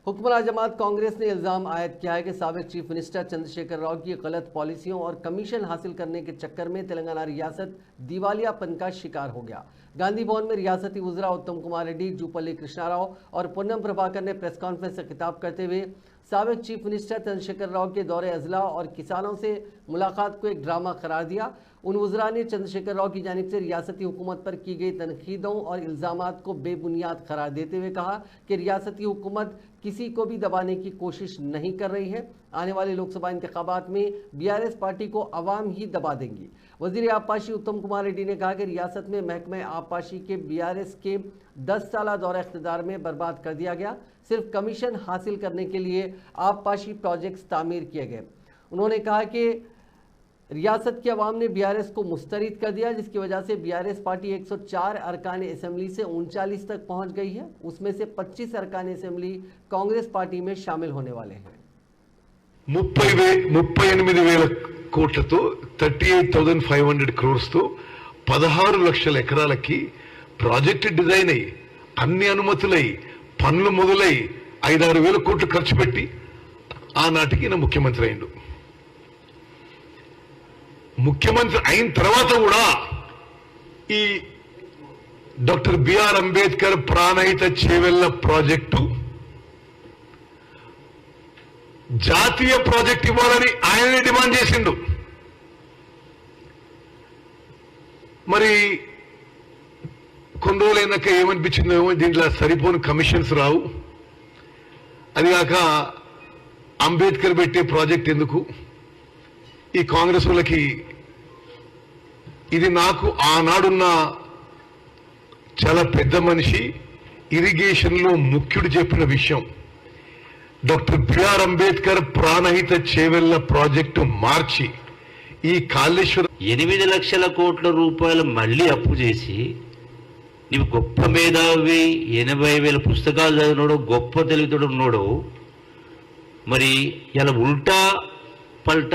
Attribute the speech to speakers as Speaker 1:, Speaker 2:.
Speaker 1: हुक्मरान जमात कांग्रेस ने इल्जाम आयद किया है कि साबिक चीफ मिनिस्टर चंद्रशेखर राव की गलत पॉलिसियों और कमीशन हासिल करने के चक्कर में तेलंगाना रियासत दिवालियापन का शिकार हो गया। गांधी भवन में रियासती वज़रा उत्तम कुमार रेड्डी, जूपल्ली कृष्णा राव और पुन्नम प्रभाकर ने प्रेस कॉन्फ्रेंस से खिताब करते हुए साबिक चीफ मिनिस्टर चंद्रशेखर राव के दौरे अजला और किसानों से मुलाकात को एक ड्रामा करार दिया। उन वज़रा ने चंद्रशेखर राव की जानिब से रियासती हुकूमत पर की गई तनकीदों और इल्ज़ामात को बेबुनियाद करार देते हुए कहा कि रियासती हुकूमत किसी को भी दबाने की कोशिश नहीं कर रही है। आने वाले लोकसभा इंतखाबात में बीआरएस पार्टी को अवाम ही दबा देंगी। वज़ीर आबपाशी उत्तम कुमार रेड्डी ने कहा कि रियासत में महकमे आबपाशी के बीआरएस के 10 साल दौरे इख्तिदार में बर्बाद कर दिया गया। सिर्फ कमीशन हासिल करने के लिए आबपाशी प्रोजेक्ट्स तामीर किए गए। उन्होंने कहा कि रियासत के अवाम ने बीआरएस को मुस्तरद कर दिया, जिसकी वजह से बीआरएस पार्टी 104 अरकान असेंबली से 39 तक पहुंच गई है। उसमें से 25 अरकान असेंबली कांग्रेस पार्टी में शामिल होने वाले हैं।
Speaker 2: 38,000 కోట్లతో 38,500 crores తో 16 లక్షల ఎకరాలకి ప్రాజెక్ట్ డిజైన్ అయ్యి అన్ని అనుమతులై పనులు మొదలై 5-6 వేల కోట్లు ఖర్చు పెట్టి ఆనాటికి నా ముఖ్యమంత్రి అయ్యిండు. ముఖ్యమంత్రి అయిన తర్వాత కూడా ఈ doctor BR Ambedkar Pranahita Chevella project జాతీయ ప్రాజెక్ట్ ఇవ్వాలని ఆయనే డిమాండ్ చేసిండు. మరి కొన్ని రోజులైనాక ఏమనిపించిందో, దీంట్లో సరిపోని కమిషన్స్ రావు, అదిగాక అంబేద్కర్ పెట్టే ప్రాజెక్ట్ ఎందుకు, ఈ కాంగ్రెస్ వాళ్ళకి ఇది నాకు ఆనాడున్న చాలా పెద్ద మనిషి ఇరిగేషన్ లో ముఖ్యుడు చెప్పిన విషయం. Doctor BR Ambedkar Pranahita Chevella project మార్చి ఈ కాళేశ్వరం
Speaker 3: 8 లక్షల కోట్ల రూపాయలు మళ్ళీ అప్పు చేసి నీవు గొప్ప మేధావి, 80,000 పుస్తకాలు చదివినోడు, గొప్ప తెలివితోడు ఉన్నాడు, మరి ఇలా ఉల్టా పల్టా